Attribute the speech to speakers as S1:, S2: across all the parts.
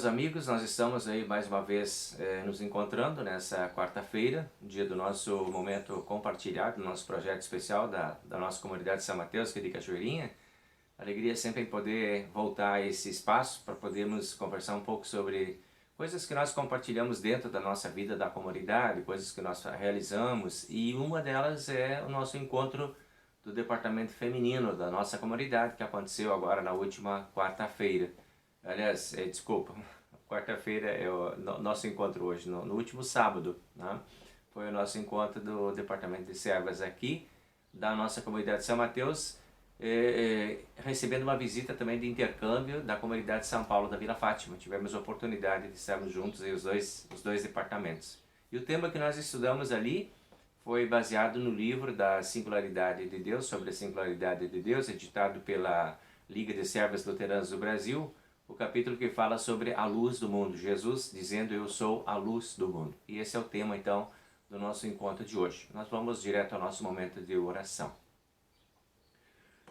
S1: meus amigos, nós estamos aí mais uma vez nos encontrando nessa quarta-feira, dia do nosso momento compartilhado, do nosso projeto especial da nossa comunidade São Mateus, aqui de Cachoeirinha. Alegria sempre em poder voltar a esse espaço para podermos conversar um pouco sobre coisas que nós compartilhamos dentro da nossa vida da comunidade, coisas que nós realizamos, e uma delas é o nosso encontro do departamento feminino da nossa comunidade, que aconteceu agora na última quarta-feira. Aliás, desculpa, quarta-feira é o nosso encontro hoje, no último sábado, né? Foi o nosso encontro do Departamento de Servas aqui, da nossa comunidade São Mateus, recebendo uma visita também de intercâmbio da comunidade São Paulo da Vila Fátima. Tivemos a oportunidade de estarmos juntos aí, os dois departamentos. E o tema que nós estudamos ali foi baseado no livro da Singularidade de Deus, sobre a Singularidade de Deus, editado pela Liga de Servas Luteranas do Brasil, o capítulo que fala sobre a luz do mundo, Jesus dizendo: eu sou a luz do mundo. E esse é o tema então do nosso encontro de hoje. Nós vamos direto ao nosso momento de oração.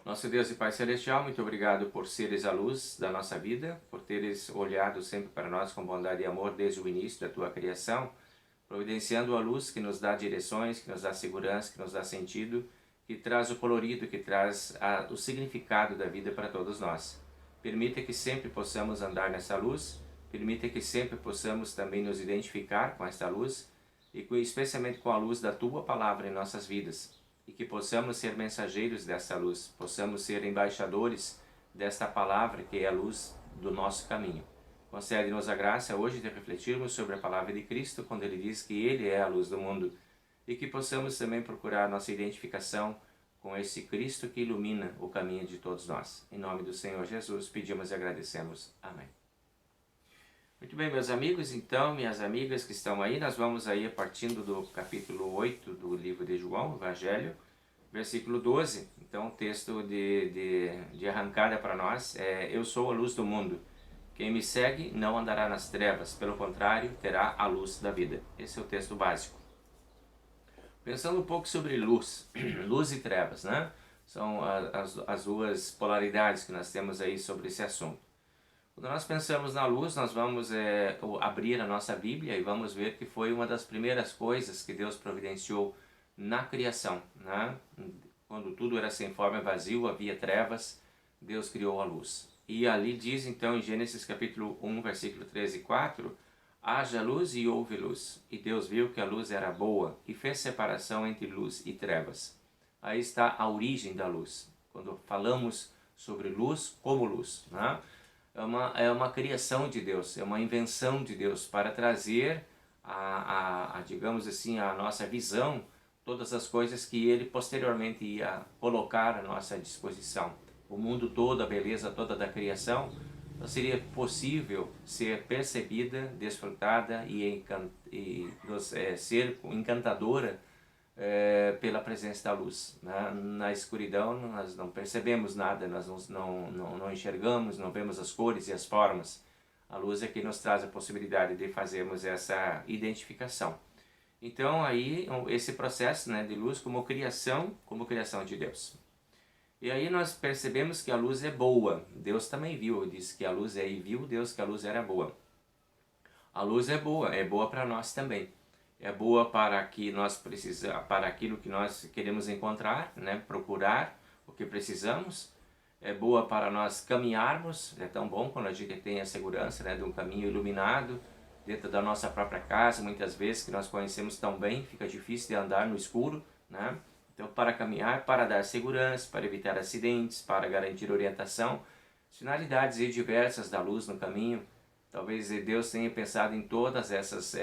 S1: Nosso Deus e Pai Celestial, muito obrigado por seres a luz da nossa vida, por teres olhado sempre para nós com bondade e amor desde o início da Tua criação, providenciando a luz que nos dá direções, que nos dá segurança, que nos dá sentido, que traz o colorido, que traz o significado da vida para todos nós. Permita que sempre possamos andar nessa luz, permita que sempre possamos também nos identificar com esta luz, e especialmente com a luz da Tua Palavra em nossas vidas, e que possamos ser mensageiros dessa luz, possamos ser embaixadores desta Palavra que é a luz do nosso caminho. Concede-nos a graça hoje de refletirmos sobre a Palavra de Cristo, quando Ele diz que Ele é a luz do mundo, e que possamos também procurar nossa identificação com esse Cristo que ilumina o caminho de todos nós. Em nome do Senhor Jesus, pedimos e agradecemos. Amém. Muito bem, meus amigos, então, minhas amigas que estão aí, nós vamos aí partindo do capítulo 8 do livro de João, Evangelho, versículo 12. Então, o texto de arrancada para nós é: eu sou a luz do mundo. Quem me segue não andará nas trevas, pelo contrário, terá a luz da vida. Esse é o texto básico. Pensando um pouco sobre luz, luz e trevas, né? São as duas polaridades que nós temos aí sobre esse assunto. Quando nós pensamos na luz, nós vamos abrir a nossa Bíblia e vamos ver que foi uma das primeiras coisas que Deus providenciou na criação, né? Quando tudo era sem forma e vazio, havia trevas, Deus criou a luz. E ali diz então em Gênesis capítulo 1, versículo 13 e 4... haja luz e houve luz, e Deus viu que a luz era boa, e fez separação entre luz e trevas. Aí está a origem da luz. Quando falamos sobre luz como luz, né? É uma criação de Deus, é uma invenção de Deus para trazer digamos assim, a nossa visão, todas as coisas que Ele posteriormente ia colocar à nossa disposição. O mundo todo, a beleza toda da criação, não seria possível ser percebida, desfrutada e ser encantadora pela presença da luz. Na escuridão nós não percebemos nada, nós não enxergamos, não vemos as cores e as formas. A luz é que nos traz a possibilidade de fazermos essa identificação. Então aí esse processo, né, de luz como criação de Deus. E aí nós percebemos que a luz é boa. Deus também viu, disse que a luz é, e viu Deus que a luz era boa. A luz é boa para nós também. É boa para para aquilo que nós queremos encontrar, né? Procurar o que precisamos. É boa para nós caminharmos. É tão bom quando a gente tem a segurança, né, de um caminho iluminado dentro da nossa própria casa. Muitas vezes que nós conhecemos tão bem, fica difícil de andar no escuro, né? Então, para caminhar, para dar segurança, para evitar acidentes, para garantir orientação, finalidades diversas da luz no caminho. Talvez Deus tenha pensado em todas essas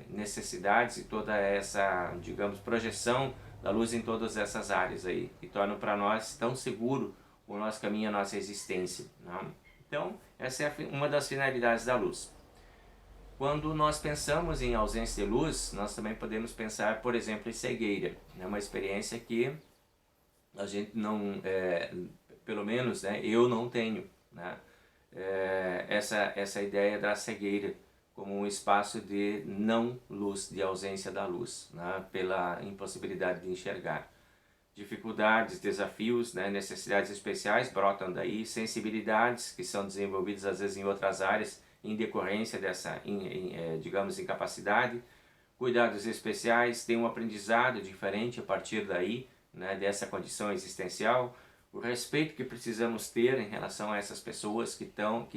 S1: necessidades e toda essa, digamos, projeção da luz em todas essas áreas aí, que tornam para nós tão seguro o nosso caminho, a nossa existência, né? Então, essa é uma das finalidades da luz. Quando nós pensamos em ausência de luz, nós também podemos pensar, por exemplo, em cegueira. É uma experiência que a gente não, pelo menos, né, eu não tenho, né? Essa ideia da cegueira como um espaço de não luz, de ausência da luz, né, pela impossibilidade de enxergar. Dificuldades, desafios, né, necessidades especiais brotam daí, sensibilidades que são desenvolvidas às vezes em outras áreas em decorrência dessa, digamos, incapacidade. Cuidados especiais, tem um aprendizado diferente a partir daí, né, dessa condição existencial. O respeito que precisamos ter em relação a essas pessoas que estão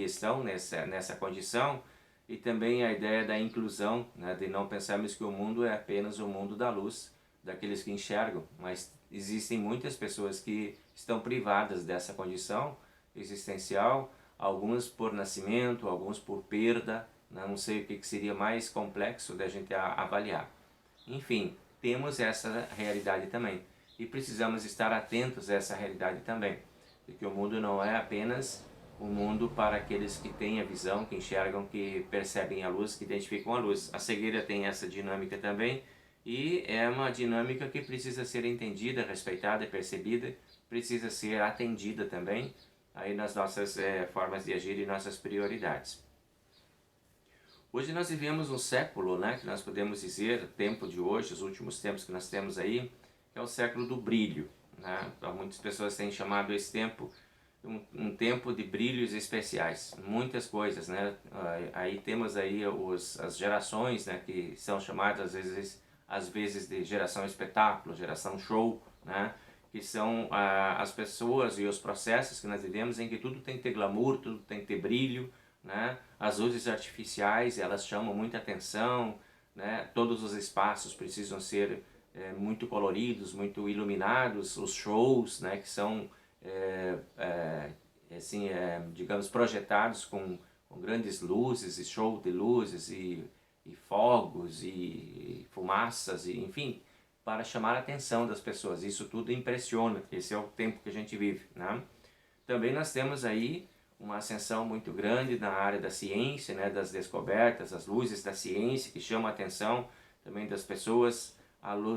S1: nessa condição, e também a ideia da inclusão, né, de não pensarmos que o mundo é apenas o mundo da luz, daqueles que enxergam, mas existem muitas pessoas que estão privadas dessa condição existencial, alguns por nascimento, alguns por perda, né, não sei o que seria mais complexo da gente avaliar. Enfim, temos essa realidade também e precisamos estar atentos a essa realidade também, de que o mundo não é apenas um mundo para aqueles que têm a visão, que enxergam, que percebem a luz, que identificam a luz. A cegueira tem essa dinâmica também, e é uma dinâmica que precisa ser entendida, respeitada, percebida, precisa ser atendida também aí nas nossas formas de agir e nossas prioridades. Hoje nós vivemos um século, né, que nós podemos dizer, o tempo de hoje, os últimos tempos que nós temos aí, que é o século do brilho, né? Muitas pessoas têm chamado esse tempo um tempo de brilhos especiais, muitas coisas, né? Aí temos aí as gerações, né, que são chamadas às vezes de geração espetáculo, geração show, né? Que são as pessoas e os processos que nós vivemos em que tudo tem que ter glamour, tudo tem que ter brilho, né? As luzes artificiais, elas chamam muita atenção, né? Todos os espaços precisam ser muito coloridos, muito iluminados, os shows, né, que são digamos, projetados com grandes luzes e show de luzes e fogos e fumaças, e, enfim, para chamar a atenção das pessoas. Isso tudo impressiona, esse é o tempo que a gente vive, né? Também nós temos aí uma ascensão muito grande na área da ciência, né, das descobertas, as luzes da ciência que chamam a atenção também das pessoas,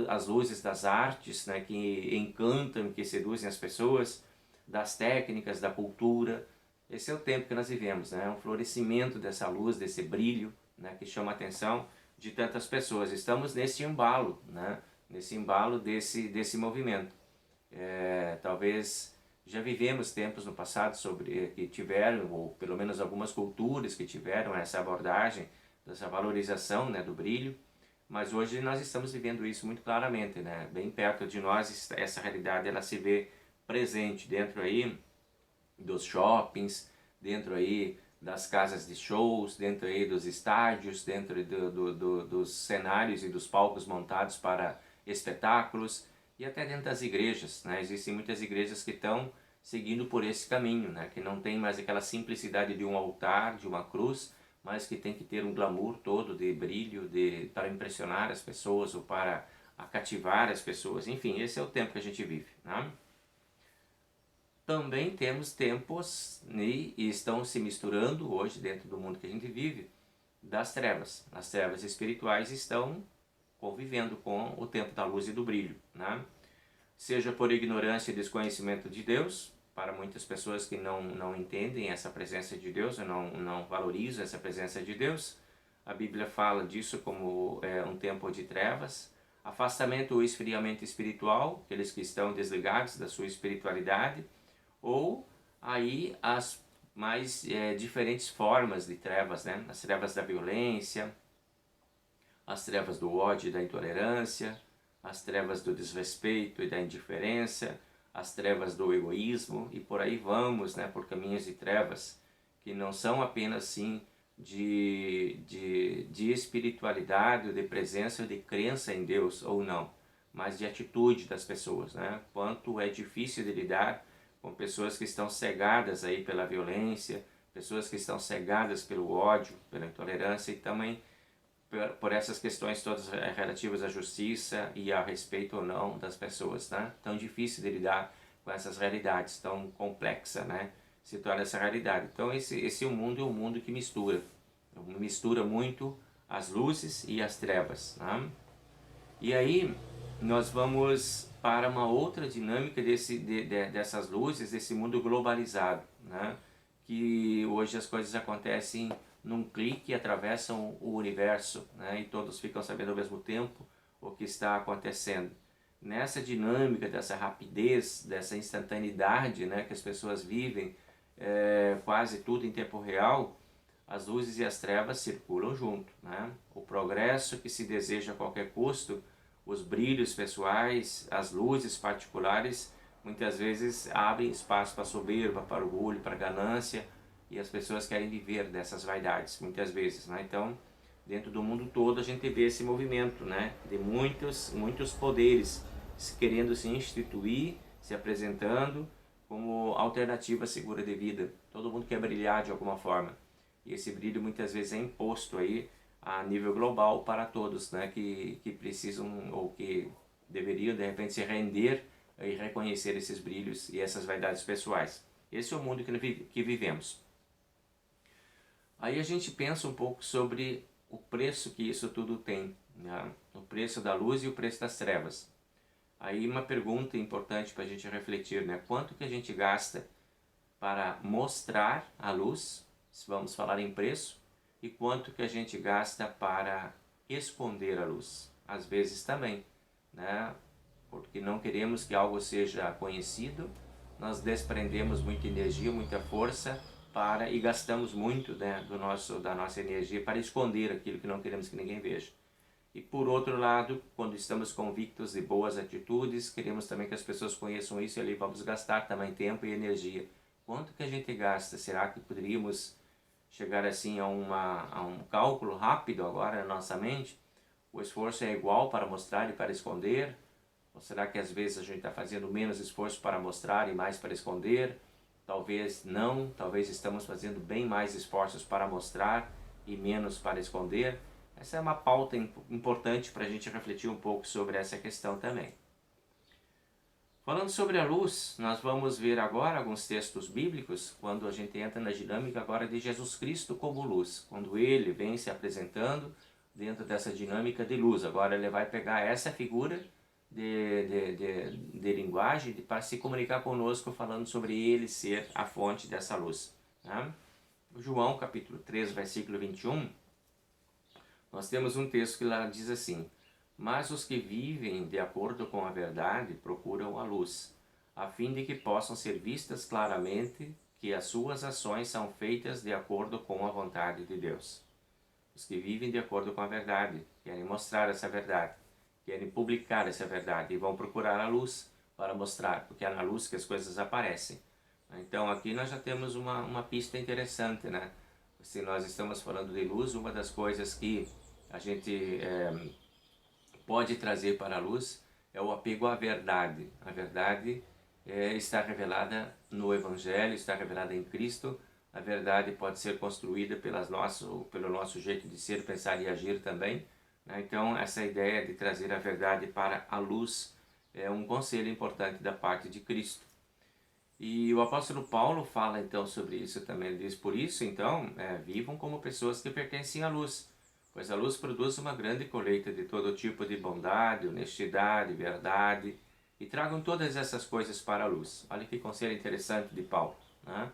S1: as luzes das artes, né, que encantam, que seduzem as pessoas, das técnicas, da cultura. Esse é o tempo que nós vivemos, né? Um florescimento dessa luz, desse brilho, né, que chama a atenção de tantas pessoas. Estamos nesse embalo, né? Nesse embalo desse movimento. Talvez já vivemos tempos no passado que tiveram, ou pelo menos algumas culturas que tiveram essa abordagem, dessa valorização, né, do brilho, mas hoje nós estamos vivendo isso muito claramente, né? Bem perto de nós, essa realidade ela se vê presente dentro aí dos shoppings, dentro aí das casas de shows, dentro aí dos estádios, dentro dos cenários e dos palcos montados para espetáculos, e até dentro das igrejas, né? Existem muitas igrejas que estão seguindo por esse caminho, né? Que não tem mais aquela simplicidade de um altar, de uma cruz, mas que tem que ter um glamour todo de brilho, para impressionar as pessoas ou para cativar as pessoas. Enfim, esse é o tempo que a gente vive, né? Também temos tempos, e estão se misturando hoje dentro do mundo que a gente vive, das trevas. As trevas espirituais estão convivendo com o tempo da luz e do brilho, né? Seja por ignorância e desconhecimento de Deus, para muitas pessoas que não entendem essa presença de Deus, ou não valorizam essa presença de Deus. A Bíblia fala disso como um tempo de trevas, afastamento ou esfriamento espiritual, aqueles que estão desligados da sua espiritualidade, ou aí as mais diferentes formas de trevas, né? As trevas da violência, as trevas do ódio e da intolerância, as trevas do desrespeito e da indiferença, as trevas do egoísmo, e por aí vamos, né, por caminhos de trevas que não são apenas sim de espiritualidade, ou de presença ou de crença em Deus ou não, mas de atitude das pessoas, né? Quanto é difícil de lidar com pessoas que estão cegadas aí pela violência, pessoas que estão cegadas pelo ódio, pela intolerância, e também por essas questões todas relativas à justiça e a respeito ou não das pessoas, né? Tão difícil de lidar com essas realidades, tão complexa, né? Se torna essa realidade. Então esse mundo é um mundo que mistura muito as luzes e as trevas, né? E aí nós vamos para uma outra dinâmica dessas luzes, desse mundo globalizado, né? Que hoje as coisas acontecem num clique e atravessam o universo, né? E todos ficam sabendo ao mesmo tempo o que está acontecendo. Nessa dinâmica, dessa rapidez, dessa instantaneidade, né, que as pessoas vivem, quase tudo em tempo real, as luzes e as trevas circulam junto, né? O progresso que se deseja a qualquer custo, os brilhos pessoais, as luzes particulares, muitas vezes abrem espaço para soberba, para orgulho, para ganância, e as pessoas querem viver dessas vaidades, muitas vezes, né? Então, dentro do mundo todo a gente vê esse movimento, né? De muitos poderes querendo se instituir, se apresentando como alternativa segura de vida. Todo mundo quer brilhar de alguma forma. E esse brilho muitas vezes é imposto aí a nível global para todos, né? Que precisam ou que deveriam de repente se render e reconhecer esses brilhos e essas vaidades pessoais. Esse é o mundo que vivemos. Aí a gente pensa um pouco sobre o preço que isso tudo tem, né? O preço da luz e o preço das trevas. Aí uma pergunta importante para a gente refletir, né? Quanto que a gente gasta para mostrar a luz, se vamos falar em preço, e quanto que a gente gasta para esconder a luz? Às vezes também, né? Porque não queremos que algo seja conhecido, nós desprendemos muita energia, muita força e gastamos muito, né, da nossa energia para esconder aquilo que não queremos que ninguém veja. E por outro lado, quando estamos convictos de boas atitudes, queremos também que as pessoas conheçam isso e ali vamos gastar também tempo e energia. Quanto que a gente gasta? Será que poderíamos chegar assim a um cálculo rápido agora na nossa mente? O esforço é igual para mostrar e para esconder? Ou será que às vezes a gente está fazendo menos esforço para mostrar e mais para esconder? Talvez não, talvez estamos fazendo bem mais esforços para mostrar e menos para esconder. Essa é uma pauta importante para a gente refletir um pouco sobre essa questão também. Falando sobre a luz, nós vamos ver agora alguns textos bíblicos, quando a gente entra na dinâmica agora de Jesus Cristo como luz, quando ele vem se apresentando dentro dessa dinâmica de luz. Agora ele vai pegar essa figura de linguagem para se comunicar conosco, falando sobre ele ser a fonte dessa luz, né? João capítulo 3, versículo 21, nós temos um texto que lá diz assim: mas os que vivem de acordo com a verdade procuram a luz, a fim de que possam ser vistas claramente que as suas ações são feitas de acordo com a vontade de Deus. Os que vivem de acordo com a verdade querem mostrar essa verdade, querem publicar essa verdade e vão procurar a luz para mostrar, porque é na luz que as coisas aparecem. Então aqui nós já temos uma pista interessante, né? Se nós estamos falando de luz, uma das coisas que a gente pode trazer para a luz é o apego à verdade. A verdade está revelada no Evangelho, está revelada em Cristo. A verdade pode ser construída pelo nosso jeito de ser, pensar e agir também, né? Então essa ideia de trazer a verdade para a luz é um conselho importante da parte de Cristo. E o apóstolo Paulo fala então sobre isso também. Ele diz: por isso então vivam como pessoas que pertencem à luz, pois a luz produz uma grande colheita de todo tipo de bondade, honestidade, verdade, e tragam todas essas coisas para a luz. Olha que conselho interessante de Paulo, né?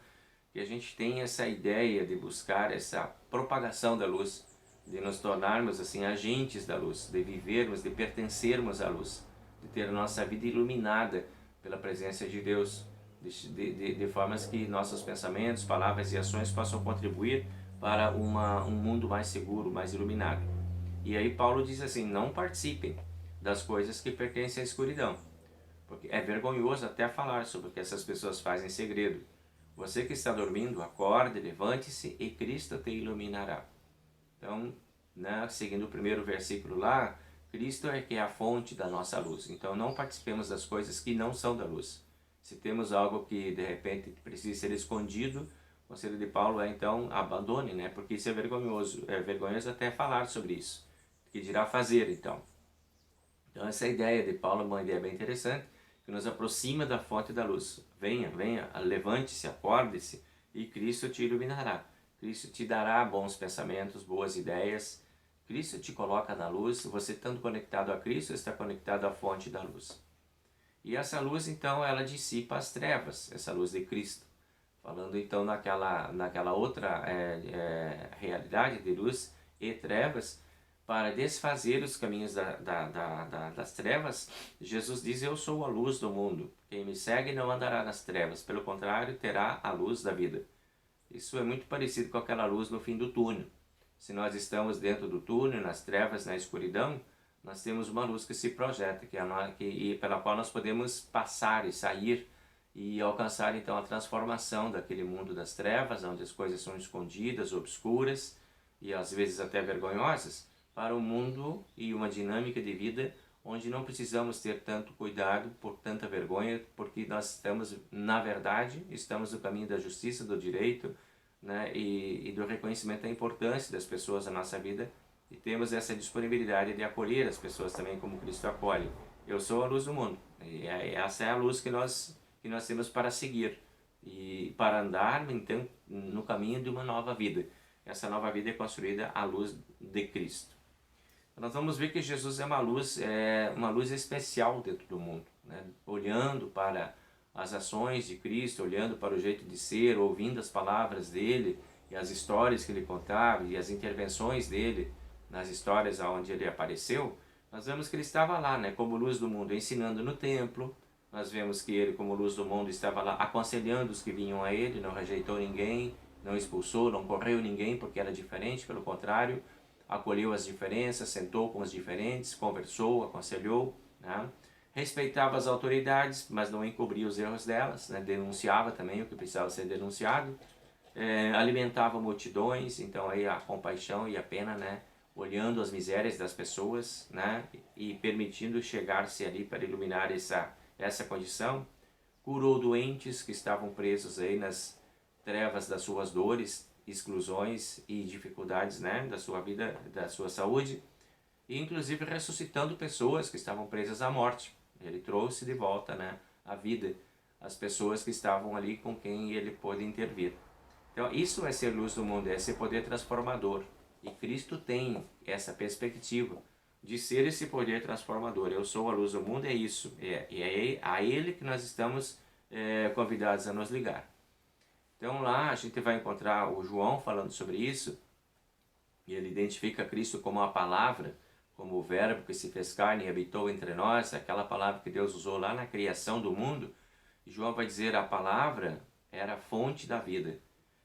S1: Que a gente tem essa ideia de buscar essa propagação da luz, de nos tornarmos assim agentes da luz, de vivermos, de pertencermos à luz, de ter a nossa vida iluminada pela presença de Deus, de formas que nossos pensamentos, palavras e ações possam contribuir para um mundo mais seguro, mais iluminado. E aí Paulo diz assim: não participem das coisas que pertencem à escuridão, porque é vergonhoso até falar sobre o que essas pessoas fazem em segredo. Você que está dormindo, acorde, levante-se e Cristo te iluminará. Então, né, seguindo o primeiro versículo lá, Cristo é que é a fonte da nossa luz. Então não participemos das coisas que não são da luz. Se temos algo que de repente precisa ser escondido, o conselho de Paulo é então abandone, né? Porque isso é vergonhoso até falar sobre isso, que dirá fazer então. Então essa ideia de Paulo é uma ideia bem interessante, que nos aproxima da fonte da luz. Venha, levante-se, acorde-se e Cristo te iluminará. Cristo te dará bons pensamentos, boas ideias. Cristo te coloca na luz. Você estando conectado a Cristo, está conectado à fonte da luz. E essa luz então ela dissipa as trevas, essa luz de Cristo. Falando então naquela outra realidade de luz e trevas, para desfazer os caminhos das trevas, Jesus diz: eu sou a luz do mundo. Quem me segue não andará nas trevas, pelo contrário, terá a luz da vida. Isso é muito parecido com aquela luz no fim do túnel. Se nós estamos dentro do túnel, nas trevas, na escuridão, nós temos uma luz que se projeta, pela qual nós podemos passar e sair e alcançar então a transformação daquele mundo das trevas, onde as coisas são escondidas, obscuras e às vezes até vergonhosas, para um mundo e uma dinâmica de vida onde não precisamos ter tanto cuidado por tanta vergonha, porque nós estamos, na verdade, estamos no caminho da justiça, do direito, né, e do reconhecimento da importância das pessoas na nossa vida, e temos essa disponibilidade de acolher as pessoas também como Cristo acolhe. Eu sou a luz do mundo, e essa é a luz que nós temos para seguir e para andar então no caminho de uma nova vida. Essa nova vida é construída à luz de Cristo. Nós vamos ver que Jesus é uma luz especial dentro do mundo, né? Olhando para as ações de Cristo, olhando para o jeito de ser, ouvindo as palavras dele e as histórias que ele contava e as intervenções dele nas histórias onde ele apareceu, nós vemos que ele estava lá, né, como luz do mundo, ensinando no templo. Nós vemos que ele, como luz do mundo, estava lá aconselhando os que vinham a ele, não rejeitou ninguém, não expulsou, não correu ninguém porque era diferente, pelo contrário, acolheu as diferenças, sentou com os diferentes, conversou, aconselhou, né? Respeitava as autoridades, mas não encobria os erros delas, né? Denunciava também o que precisava ser denunciado, alimentava multidões, então aí a compaixão e a pena, né? Olhando as misérias das pessoas, né? E permitindo chegar-se ali para iluminar essa condição. Curou doentes que estavam presos aí nas trevas das suas dores, exclusões e dificuldades, né, da sua vida, da sua saúde, e inclusive ressuscitando pessoas que estavam presas à morte. Ele trouxe de volta, né, a vida as pessoas que estavam ali com quem ele pôde intervir. Então isso é ser luz do mundo, é ser poder transformador. E Cristo tem essa perspectiva de ser esse poder transformador. Eu sou a luz do mundo, é isso. É a Ele que nós estamos convidados a nos ligar. Então lá a gente vai encontrar o João falando sobre isso, e ele identifica Cristo como a palavra, como o verbo que se fez carne e habitou entre nós, aquela palavra que Deus usou lá na criação do mundo. E João vai dizer a palavra era a fonte da vida,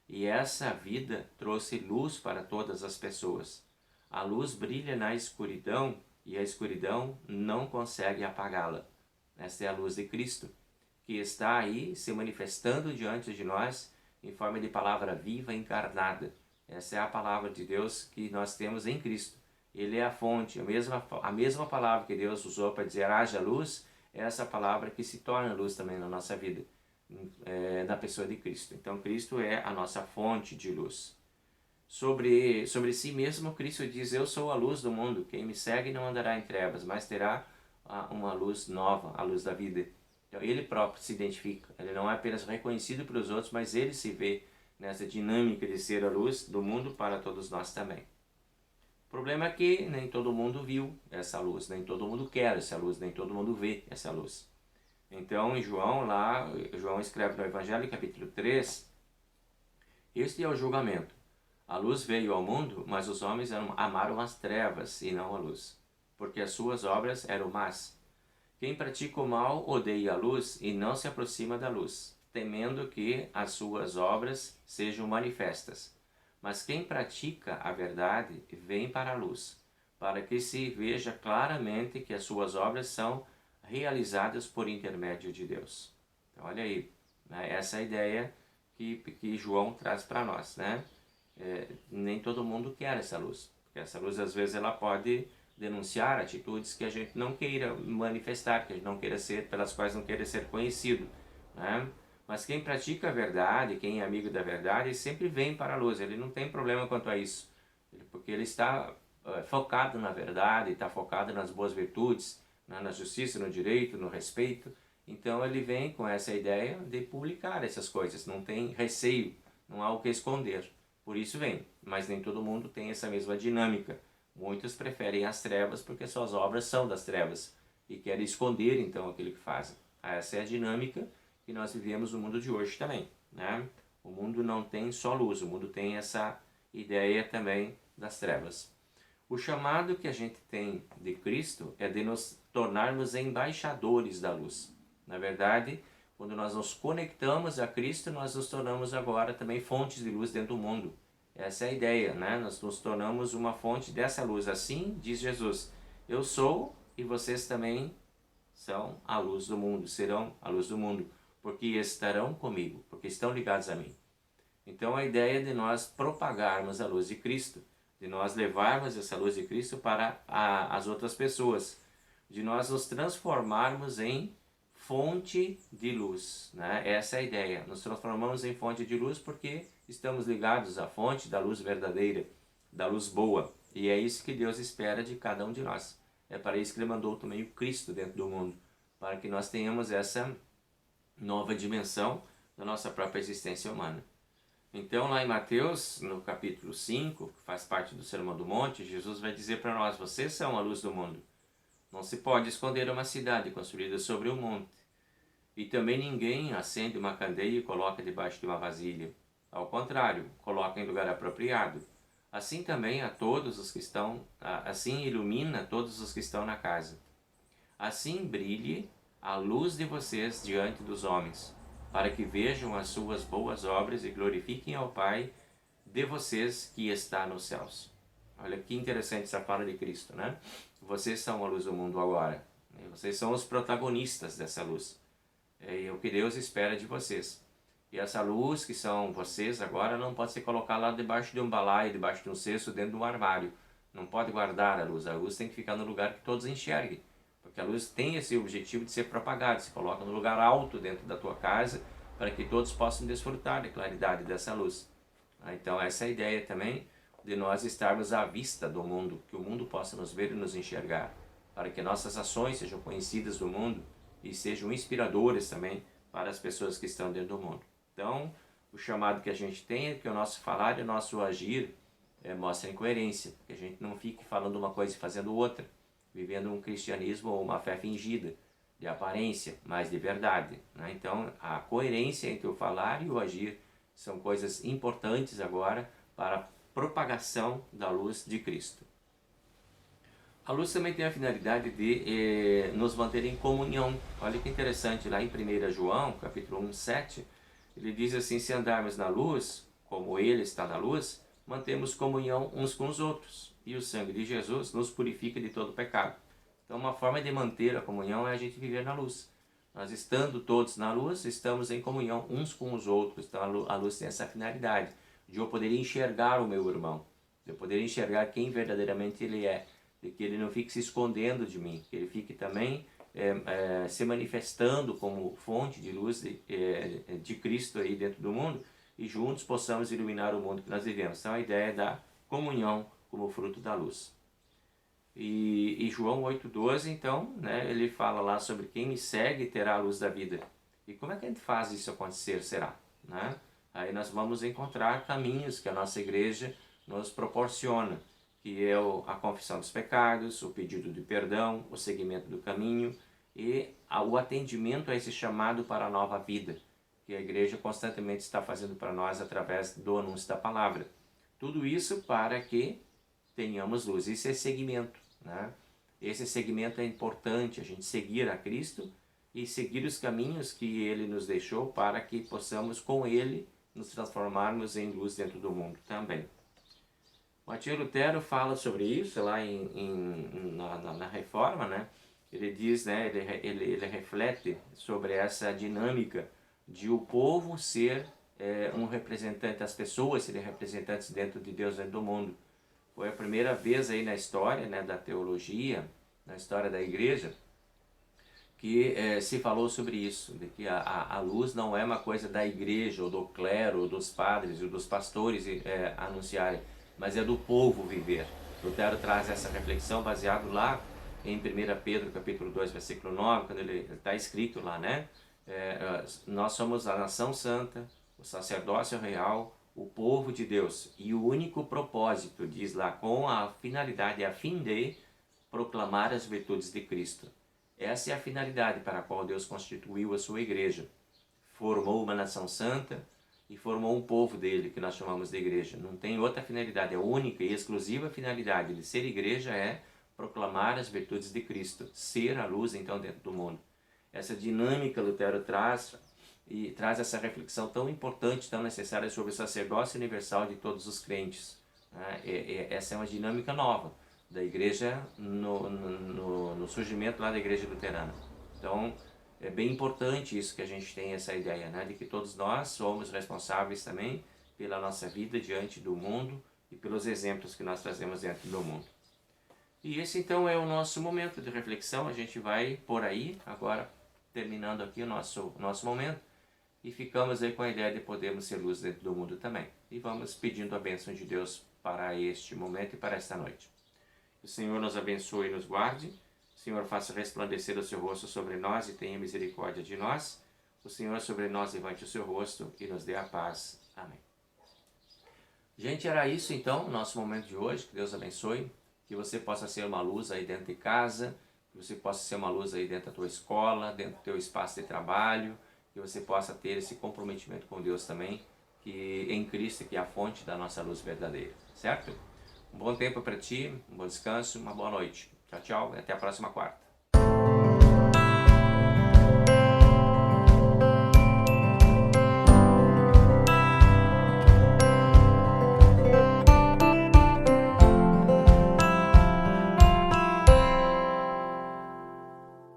S1: e essa vida trouxe luz para todas as pessoas. A luz brilha na escuridão e a escuridão não consegue apagá-la. Esta é a luz de Cristo, que está aí se manifestando diante de nós em forma de palavra viva encarnada. Essa é a palavra de Deus que nós temos em Cristo. Ele é a fonte, a mesma palavra que Deus usou para dizer haja luz, é essa palavra que se torna luz também na nossa vida, na pessoa de Cristo. Então Cristo é a nossa fonte de luz. Sobre si mesmo, Cristo diz, eu sou a luz do mundo, quem me segue não andará em trevas, mas terá uma luz nova, a luz da vida. Então, ele próprio se identifica, ele não é apenas reconhecido pelos outros, mas ele se vê nessa dinâmica de ser a luz do mundo para todos nós também. O problema é que nem todo mundo viu essa luz, nem todo mundo quer essa luz, nem todo mundo vê essa luz. Então, em João escreve no Evangelho, capítulo 3, este é o julgamento. A luz veio ao mundo, mas os homens amaram as trevas e não a luz, porque as suas obras eram más. Quem pratica o mal odeia a luz e não se aproxima da luz, temendo que as suas obras sejam manifestas. Mas quem pratica a verdade vem para a luz, para que se veja claramente que as suas obras são realizadas por intermédio de Deus. Então, olha aí, né? Essa é a ideia que João traz para nós, né? Nem todo mundo quer essa luz, porque essa luz às vezes ela pode denunciar atitudes que a gente não queira manifestar, que a gente não queira ser, pelas quais não queira ser conhecido, né? Mas quem pratica a verdade, quem é amigo da verdade, sempre vem para a luz, ele não tem problema quanto a isso, porque ele está focado na verdade, está focado nas boas virtudes, na justiça, no direito, no respeito. Então ele vem com essa ideia de publicar essas coisas, não tem receio, não há o que esconder, por isso vem, mas nem todo mundo tem essa mesma dinâmica. Muitos preferem as trevas porque suas obras são das trevas e querem esconder então aquilo que fazem. Essa é a dinâmica que nós vivemos no mundo de hoje também, né? O mundo não tem só luz, o mundo tem essa ideia também das trevas. O chamado que a gente tem de Cristo é de nos tornarmos embaixadores da luz. Na verdade, Quando nós nos conectamos a Cristo, nós nos tornamos agora também fontes de luz dentro do mundo. Essa é a ideia, né? Nós nos tornamos uma fonte dessa luz. Assim diz Jesus: eu sou e vocês também são a luz do mundo, serão a luz do mundo, porque estarão comigo, porque estão ligados a mim. Então a ideia de nós propagarmos a luz de Cristo, de nós levarmos essa luz de Cristo para as outras pessoas, de nós nos transformarmos em fonte de luz, né? Essa é a ideia. Nos transformamos em fonte de luz porque estamos ligados à fonte da luz verdadeira, da luz boa. E é isso que Deus espera de cada um de nós. É para isso que Ele mandou também o Cristo dentro do mundo, para que nós tenhamos essa nova dimensão da nossa própria existência humana. Então, lá em Mateus, no capítulo 5, que faz parte do Sermão do Monte, Jesus vai dizer para nós: vocês são a luz do mundo. Não se pode esconder uma cidade construída sobre um monte. E também ninguém acende uma candeia e coloca debaixo de uma vasilha. Ao contrário, coloca em lugar apropriado. Assim também assim ilumina todos os que estão na casa. Assim brilhe a luz de vocês diante dos homens, para que vejam as suas boas obras e glorifiquem ao Pai de vocês que está nos céus. Olha que interessante essa fala de Cristo, né? Vocês são a luz do mundo agora. Vocês são os protagonistas dessa luz. É o que Deus espera de vocês. E essa luz que são vocês agora não pode ser colocada lá debaixo de um balaio, debaixo de um cesto, dentro de um armário. Não pode guardar a luz. A luz tem que ficar no lugar que todos enxerguem. Porque a luz tem esse objetivo de ser propagada. Se coloca no lugar alto dentro da tua casa para que todos possam desfrutar da claridade dessa luz. Então essa é a ideia também de nós estarmos à vista do mundo, que o mundo possa nos ver e nos enxergar, para que nossas ações sejam conhecidas do mundo e sejam inspiradoras também para as pessoas que estão dentro do mundo. Então, o chamado que a gente tem é que o nosso falar e o nosso agir mostrem coerência, que a gente não fique falando uma coisa e fazendo outra, vivendo um cristianismo ou uma fé fingida, de aparência, mas de verdade, né? Então, a coerência entre o falar e o agir são coisas importantes agora para a propagação da luz de Cristo. A luz também tem a finalidade de nos manter em comunhão. Olha que interessante, lá em 1 João, capítulo 1, 7, ele diz assim: se andarmos na luz, como Ele está na luz, mantemos comunhão uns com os outros, e o sangue de Jesus nos purifica de todo pecado. Então, uma forma de manter a comunhão é a gente viver na luz. Nós estando todos na luz, estamos em comunhão uns com os outros. Então, a luz tem essa finalidade de eu poder enxergar o meu irmão, de eu poder enxergar quem verdadeiramente ele é, de que ele não fique se escondendo de mim, que ele fique também se manifestando como fonte de luz de Cristo aí dentro do mundo, e juntos possamos iluminar o mundo que nós vivemos. Então, a ideia da comunhão como fruto da luz. E João 8,12, então, né, ele fala lá sobre quem me segue terá a luz da vida. E como é que a gente faz isso acontecer, será? Né? Aí nós vamos encontrar caminhos que a nossa igreja nos proporciona, que é a confissão dos pecados, o pedido de perdão, o seguimento do caminho e o atendimento a esse chamado para a nova vida, que a igreja constantemente está fazendo para nós através do anúncio da palavra. Tudo isso para que tenhamos luz. Isso é segmento, né? Esse segmento é importante, a gente seguir a Cristo e seguir os caminhos que Ele nos deixou para que possamos com Ele nos transformarmos em luz dentro do mundo também. Martinho Lutero fala sobre isso lá na Reforma, né? Ele diz, né? Ele reflete sobre essa dinâmica de o povo ser um representante, as pessoas serem representantes dentro de Deus, dentro do mundo. Foi a primeira vez aí na história, né, da teologia, na história da igreja, que se falou sobre isso, de que a luz não é uma coisa da igreja, ou do clero, ou dos padres, ou dos pastores anunciarem, mas é do povo viver. Lutero traz essa reflexão baseado lá em 1 Pedro capítulo 2, versículo 9, quando ele está escrito lá, né? Nós somos a nação santa, o sacerdócio real, o povo de Deus, e o único propósito, diz lá, com a finalidade, a fim de proclamar as virtudes de Cristo. Essa é a finalidade para a qual Deus constituiu a sua igreja. Formou uma nação santa e formou um povo dele, que nós chamamos de igreja. Não tem outra finalidade, a única e exclusiva finalidade de ser igreja é proclamar as virtudes de Cristo, ser a luz então dentro do mundo. essa dinâmica Lutero traz, e traz essa reflexão tão importante, tão necessária sobre o sacerdócio universal de todos os crentes. Essa é uma dinâmica nova da igreja no surgimento lá da igreja luterana. Então, é bem importante isso, que a gente tem essa ideia, né, de que todos nós somos responsáveis também pela nossa vida diante do mundo e pelos exemplos que nós trazemos dentro do mundo. E esse então é o nosso momento de reflexão. A gente vai por aí, agora terminando aqui o nosso momento, e ficamos aí com a ideia de podermos ser luz dentro do mundo também. E vamos pedindo a bênção de Deus para este momento e para esta noite. O Senhor nos abençoe e nos guarde. O Senhor faça resplandecer o seu rosto sobre nós e tenha misericórdia de nós. O Senhor sobre nós levante o seu rosto e nos dê a paz. Amém. Gente, era isso então, o nosso momento de hoje. Que Deus abençoe. Que você possa ser uma luz aí dentro de casa. Que você possa ser uma luz aí dentro da tua escola, dentro do teu espaço de trabalho. Que você possa ter esse comprometimento com Deus também, que em Cristo, que é a fonte da nossa luz verdadeira. Certo? Um bom tempo para ti, um bom descanso, uma boa noite. Tchau, tchau e até a próxima quarta.